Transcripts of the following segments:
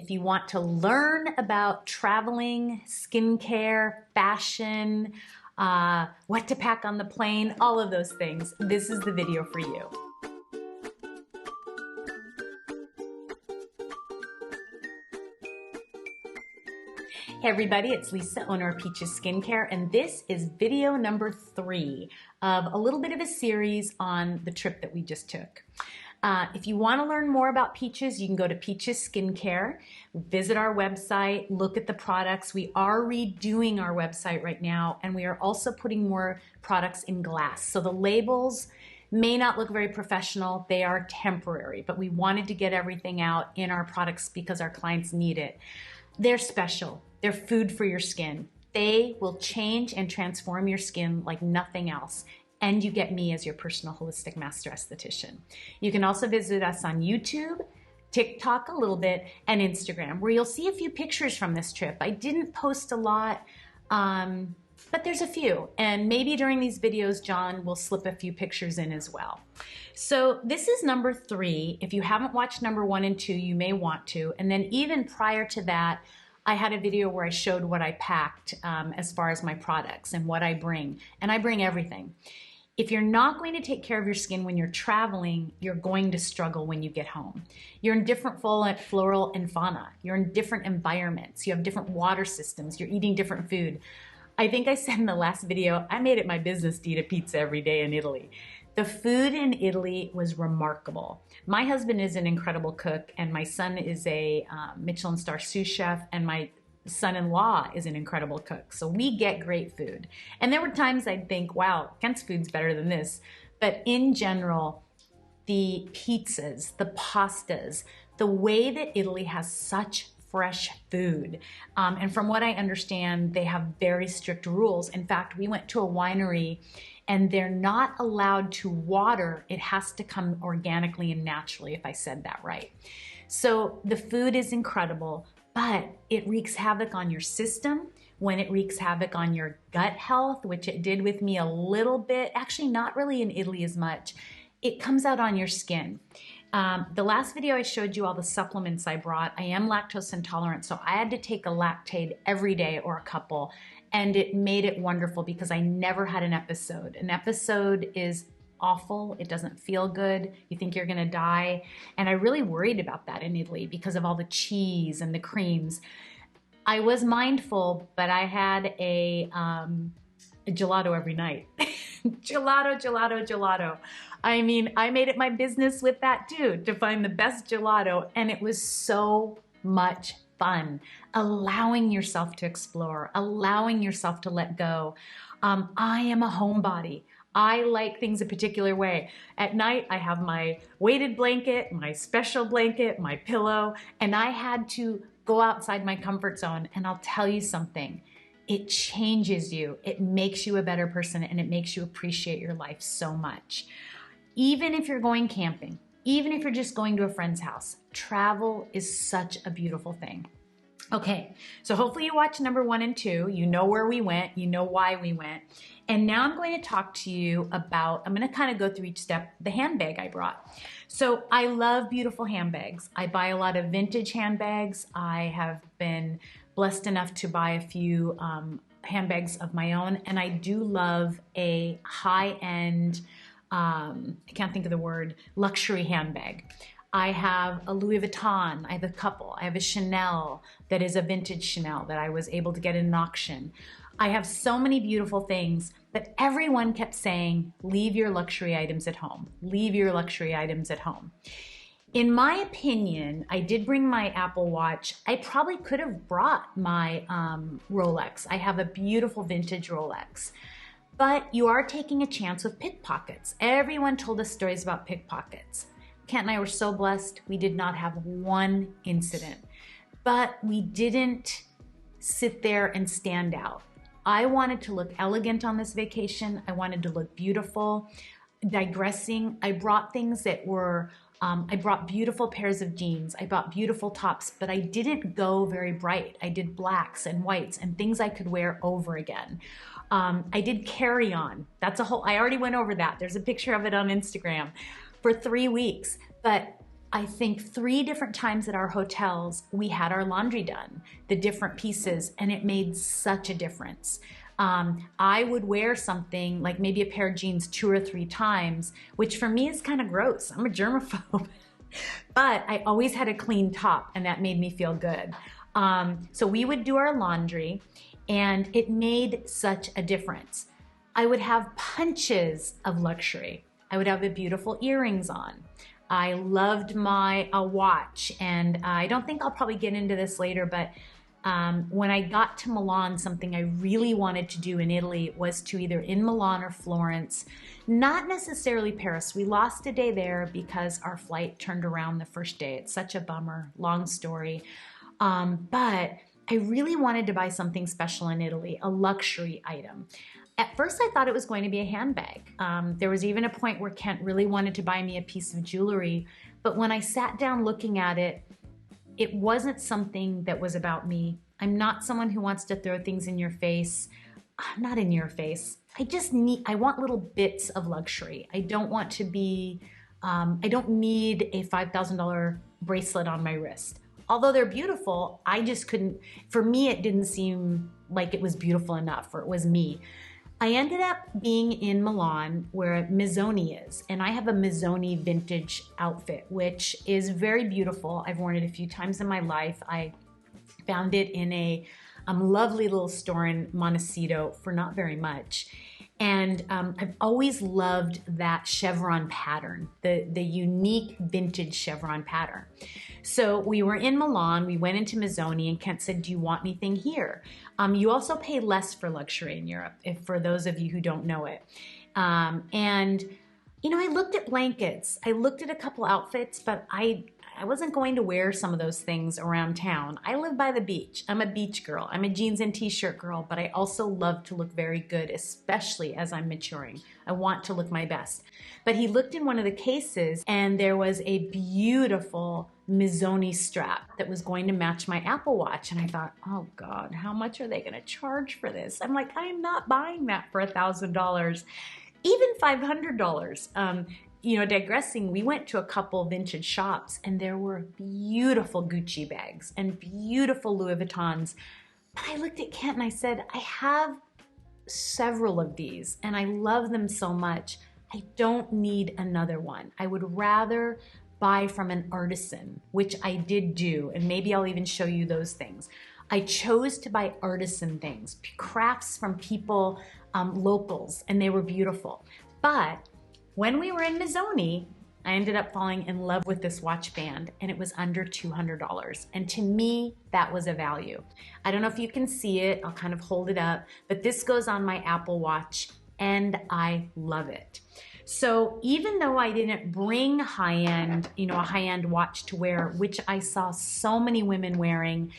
if you want to learn about traveling, skincare, fashion, what to pack on the plane, all of those things, this is the video for you. Hey everybody, it's Lisa, owner of Peaches Skincare, and this is video number 3 of a little bit of a series on the trip that we just took. If you want to learn more about Peaches, you can go to Peaches Skincare, visit our website, look at the products. We are redoing our website right now, and we are also putting more products in glass. So the labels may not look very professional. They are temporary, but we wanted to get everything out in our products because our clients need it. They're special. They're food for your skin. They will change and transform your skin like nothing else. And you get me as your personal holistic master esthetician. You can also visit us on YouTube, TikTok a little bit, and Instagram, where you'll see a few pictures from this trip. I didn't post a lot, but there's a few. And maybe during these videos, John will slip a few pictures in as well. So this is number 3. If you haven't watched number 1 and 2, you may want to. And then even prior to that, I had a video where I showed what I packed as far as my products and what I bring. And I bring everything. If you're not going to take care of your skin when you're traveling, you're going to struggle when you get home. You're in different flora and fauna. You're in different environments. You have different water systems. You're eating different food. I think I said in the last video, I made it my business to eat a pizza every day in Italy. The food in Italy was remarkable. My husband is an incredible cook, and my son is a Michelin star sous chef, and my son-in-law is an incredible cook. So we get great food. And there were times I'd think, wow, Kent's food's better than this. But in general, the pizzas, the pastas, the way that Italy has such fresh food. And from what I understand, they have very strict rules. In fact, we went to a winery and they're not allowed to water. It has to come organically and naturally, if I said that right. So the food is incredible, but it wreaks havoc on your system. When it wreaks havoc on your gut health, which it did with me a little bit, actually not really in Italy as much, it comes out on your skin. The last video I showed you all the supplements I brought. I am lactose intolerant, so I had to take a Lactaid every day or a couple, and it made it wonderful because I never had an episode. An episode is awful. It doesn't feel good. You think you're gonna die. And I really worried about that in Italy because of all the cheese and the creams. I was mindful, but I had a gelato every night. Gelato, gelato, gelato. I mean, I made it my business with that too, to find the best gelato, and it was so much fun. Allowing yourself to explore, allowing yourself to let go. I am a homebody. I like things a particular way. At night, I have my weighted blanket, my special blanket, my pillow, and I had to go outside my comfort zone, and I'll tell you something. It changes you. It makes you a better person, and it makes you appreciate your life so much. Even if you're going camping, even if you're just going to a friend's house, travel is such a beautiful thing. Okay, so hopefully you watched number 1 and 2. You know where we went, you know why we went. And now I'm going to talk to you about, I'm going to kind of go through each step, the handbag I brought. So I love beautiful handbags. I buy a lot of vintage handbags. I have been blessed enough to buy a few handbags of my own, and I do love a high-end, I can't think of the word, luxury handbag. I have a Louis Vuitton, I have a couple. I have a Chanel that is a vintage Chanel that I was able to get in an auction. I have so many beautiful things, but everyone kept saying, leave your luxury items at home. Leave your luxury items at home. In my opinion, I did bring my Apple Watch. I probably could have brought my Rolex. I have a beautiful vintage Rolex. But you are taking a chance with pickpockets. Everyone told us stories about pickpockets. Kent and I were so blessed. We did not have one incident. But we didn't sit there and stand out. I wanted to look elegant on this vacation. I wanted to look beautiful. Digressing, I brought things that were, I brought beautiful pairs of jeans. I brought beautiful tops, but I didn't go very bright. I did blacks and whites and things I could wear over again. I did carry on. That's a whole, I already went over that. There's a picture of it on Instagram for 3 weeks. But I think 3 different times at our hotels, we had our laundry done, the different pieces, and it made such a difference. I would wear something like maybe a pair of jeans 2 or 3 times, which for me is kind of gross. I'm a germaphobe. But I always had a clean top, and that made me feel good. So we would do our laundry, and it made such a difference. I would have punches of luxury. I would have the beautiful earrings on. I loved my watch, and I don't think I'll probably get into this later, but when I got to Milan, something I really wanted to do in Italy was to either in Milan or Florence, not necessarily Paris. We lost a day there because our flight turned around the first day. It's such a bummer, long story. But I really wanted to buy something special in Italy, a luxury item. At first, I thought it was going to be a handbag. There was even a point where Kent really wanted to buy me a piece of jewelry. But when I sat down looking at it, it wasn't something that was about me. I'm not someone who wants to throw things in your face. Not in your face. I want little bits of luxury. I don't want to be, I don't need a $5,000 bracelet on my wrist. Although they're beautiful, I just couldn't, for me, it didn't seem like it was beautiful enough, or it was me. I ended up being in Milan where Missoni is, and I have a Missoni vintage outfit, which is very beautiful. I've worn it a few times in my life. I found it in a lovely little store in Montecito for not very much. And I've always loved that chevron pattern, the unique vintage chevron pattern. So we were in Milan, we went into Missoni, and Kent said, "Do you want anything here?" You also pay less for luxury in Europe, if for those of you who don't know it. And, you know, I looked at blankets, I looked at a couple outfits, but I wasn't going to wear some of those things around town. I live by the beach. I'm a beach girl. I'm a jeans and t-shirt girl, but I also love to look very good, especially as I'm maturing. I want to look my best. But he looked in one of the cases, and there was a beautiful Missoni strap that was going to match my Apple Watch. And I thought, oh God, how much are they gonna charge for this? I'm like, I am not buying that for $1,000, even $500. You know, digressing, we went to a couple vintage shops, and there were beautiful Gucci bags and beautiful Louis Vuittons. But I looked at Kent and I said, I have several of these and I love them so much. I don't need another one. I would rather buy from an artisan, which I did do, and maybe I'll even show you those things. I chose to buy artisan things, crafts from people, locals, and they were beautiful. But when we were in Missoni, I ended up falling in love with this watch band, and it was under $200. And to me, that was a value. I don't know if you can see it. I'll kind of hold it up, but this goes on my Apple Watch, and I love it. So even though I didn't bring high-end, you know, a high-end watch to wear, which I saw so many women wearing,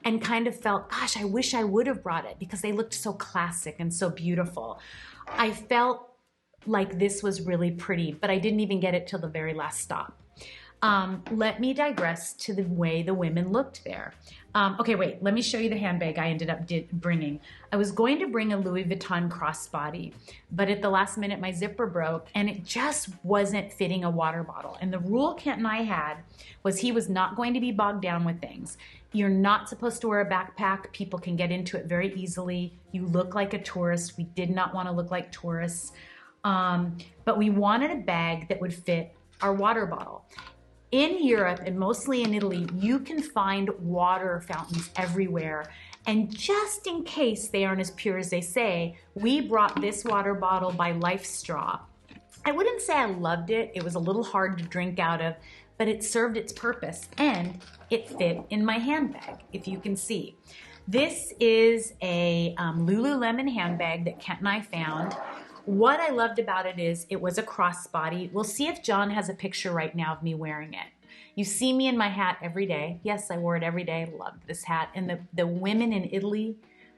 and kind of felt, gosh, I wish I would have brought it because they looked so classic and so beautiful. I felt like this was really pretty, but I didn't even get it till the very last stop. Let me digress to the way the women looked there. Okay, wait, let me show you the handbag I ended up bringing. I was going to bring a Louis Vuitton crossbody, but at the last minute my zipper broke and it just wasn't fitting a water bottle. And the rule Kent and I had was he was not going to be bogged down with things. You're not supposed to wear a backpack. People can get into it very easily. You look like a tourist. We did not want to look like tourists. But we wanted a bag that would fit our water bottle. In Europe, and mostly in Italy, you can find water fountains everywhere. And just in case they aren't as pure as they say, we brought this water bottle by Life Straw. I wouldn't say I loved it. It was a little hard to drink out of, but it served its purpose and it fit in my handbag, if you can see. This is a Lululemon handbag that Kent and I found. What I loved about it is it was a crossbody. We'll see if John has a picture right now of me wearing it. You see me in my hat every day. Yes, I wore it every day. I loved this hat. And the women in Italy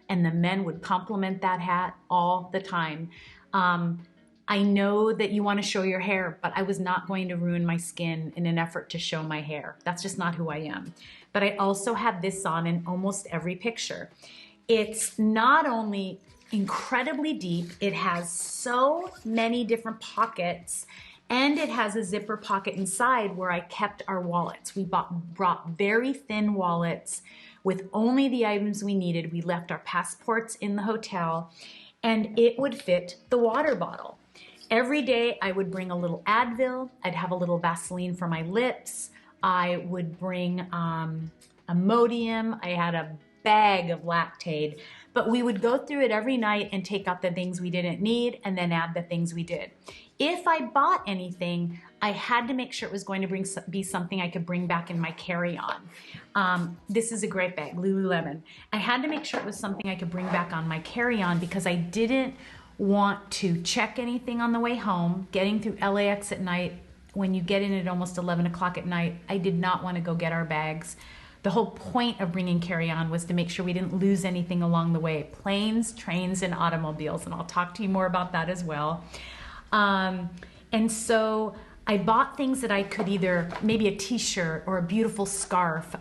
and the men would compliment that hat all the time. I know that you want to show your hair, but I was not going to ruin my skin in an effort to show my hair. That's just not who I am. But I also have this on in almost every picture. It's not only incredibly deep, it has so many different pockets, And it has a zipper pocket inside where I kept our wallets. We brought very thin wallets with only the items we needed. We left our passports in the hotel, and it would fit the water bottle. Every day I would bring a little Advil. I'd have a little Vaseline for my lips. I would bring Imodium. I had a bag of Lactaid, but we would go through it every night and take out the things we didn't need and then add the things we did. If I bought anything, I had to make sure it was going to be something I could bring back in my carry-on. This is a great bag, Lululemon. I had to make sure it was something I could bring back on my carry-on because I didn't want to check anything on the way home. Getting through LAX at night, when you get in at almost 11 o'clock at night, I did not want to go get our bags. The whole point of bringing carry-on was to make sure we didn't lose anything along the way. Planes, trains, and automobiles, and I'll talk to you more about that as well. And so I bought things that I could either, maybe a t-shirt or a beautiful scarf.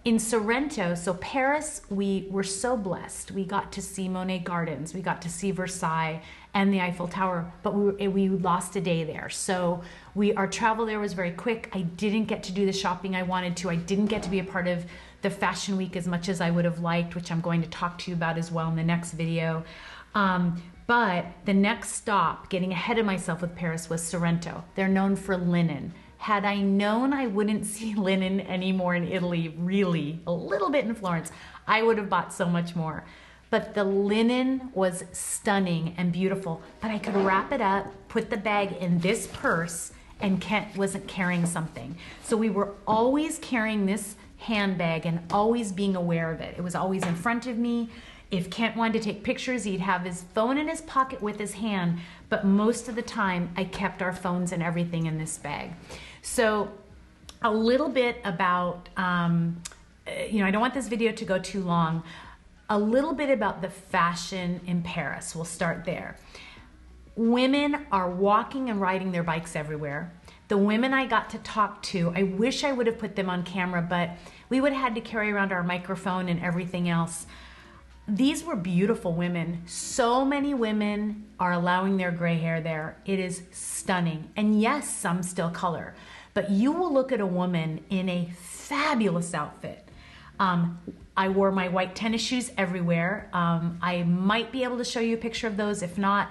In Sorrento, so Paris, we were so blessed. We got to see Monet Gardens, we got to see Versailles and the Eiffel Tower, but we lost a day there. So our travel there was very quick. I didn't get to do the shopping I wanted to. I didn't get to be a part of the fashion week as much as I would have liked, which I'm going to talk to you about as well in the next video. But the next stop, getting ahead of myself with Paris, was Sorrento. They're known for linen. Had I known I wouldn't see linen anymore in Italy, really, a little bit in Florence, I would have bought so much more. But the linen was stunning and beautiful, but I could wrap it up, put the bag in this purse, and Kent wasn't carrying something. So we were always carrying this handbag and always being aware of it. It was always in front of me. If Kent wanted to take pictures, he'd have his phone in his pocket with his hand, but most of the time I kept our phones and everything in this bag. So a little bit about, I don't want this video to go too long. A little bit about the fashion in Paris. We'll start there. Women are walking and riding their bikes everywhere. The women I got to talk to, I wish I would have put them on camera, but we would have had to carry around our microphone and everything else. These were beautiful women. So many women are allowing their gray hair there. It is stunning. And yes, some still color, but you will look at a woman in a fabulous outfit. I wore my white tennis shoes everywhere. I might be able to show you a picture of those. If not,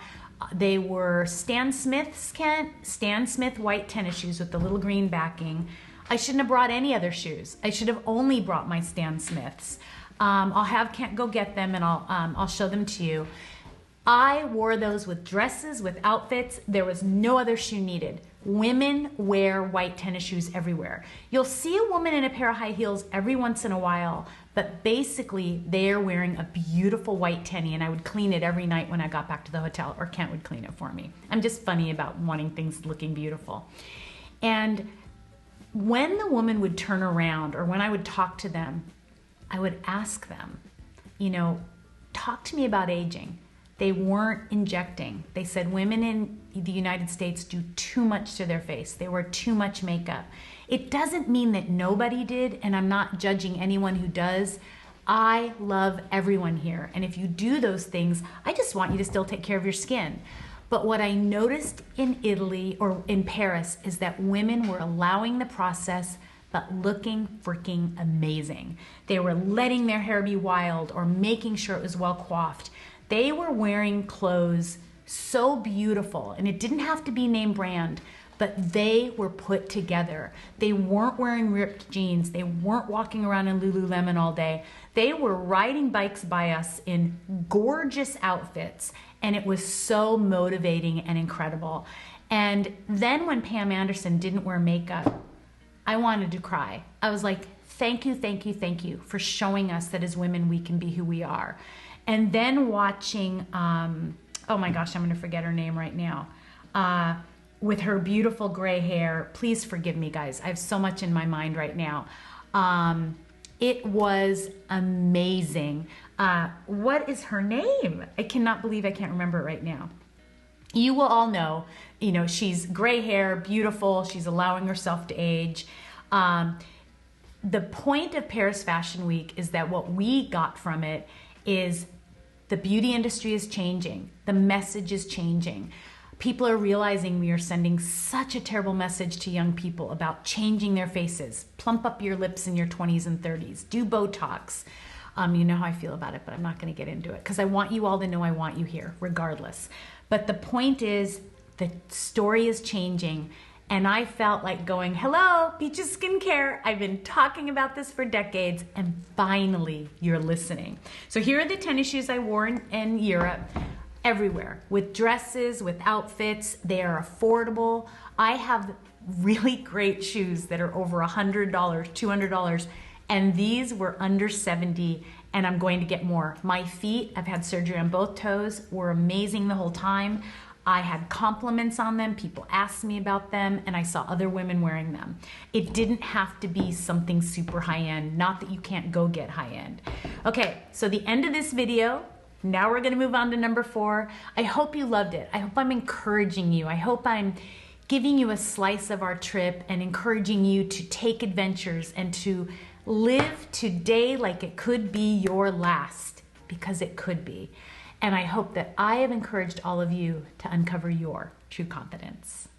they were Stan Smith's, Kent. Stan Smith white tennis shoes with the little green backing. I shouldn't have brought any other shoes. I should have only brought my Stan Smiths. I'll have Kent go get them and I'll show them to you. I wore those with dresses, with outfits. There was no other shoe needed. Women wear white tennis shoes everywhere. You'll see a woman in a pair of high heels every once in a while, but basically they're wearing a beautiful white tenny, and I would clean it every night when I got back to the hotel, or Kent would clean it for me. I'm just funny about wanting things looking beautiful. And when the woman would turn around, or when I would talk to them, I would ask them, talk to me about aging. They weren't injecting. They said women in the United States do too much to their face. They wear too much makeup. It doesn't mean that nobody did, and I'm not judging anyone who does. I love everyone here, and if you do those things, I just want you to still take care of your skin. But what I noticed in Italy, or in Paris, is that women were allowing the process but looking freaking amazing. They were letting their hair be wild or making sure it was well coiffed. They were wearing clothes so beautiful, and it didn't have to be name brand, but they were put together. They weren't wearing ripped jeans. They weren't walking around in Lululemon all day. They were riding bikes by us in gorgeous outfits, and it was so motivating and incredible. And then when Pam Anderson didn't wear makeup, I wanted to cry. I was like, thank you, thank you, thank you for showing us that as women we can be who we are. And then watching, oh my gosh, I'm gonna forget her name right now, with her beautiful gray hair. Please forgive me, guys. I have so much in my mind right now. It was amazing. What is her name? I cannot believe I can't remember it right now. You will all know, she's gray hair, beautiful. She's allowing herself to age. The point of Paris Fashion Week is that what we got from it is the beauty industry is changing. The message is changing. People are realizing we are sending such a terrible message to young people about changing their faces. Plump up your lips in your 20s and 30s. Do Botox. You know how I feel about it, but I'm not going to get into it because I want you all to know I want you here regardless. But the point is, the story is changing, and I felt like going, hello, Peaches Skincare. I've been talking about this for decades, and finally you're listening. So here are the tennis shoes I wore in Europe. Everywhere, with dresses, with outfits. They are affordable. I have really great shoes that are over $100, $200, and these were under $70, and I'm going to get more. My feet, I've had surgery on both toes, were amazing the whole time. I had compliments on them. People asked me about them, and I saw other women wearing them. It didn't have to be something super high-end, not that you can't go get high-end. Okay, so the end of this video. Now we're gonna move on to number 4. I hope you loved it. I hope I'm encouraging you. I hope I'm giving you a slice of our trip and encouraging you to take adventures and to live today like it could be your last, because it could be. And I hope that I have encouraged all of you to uncover your true confidence.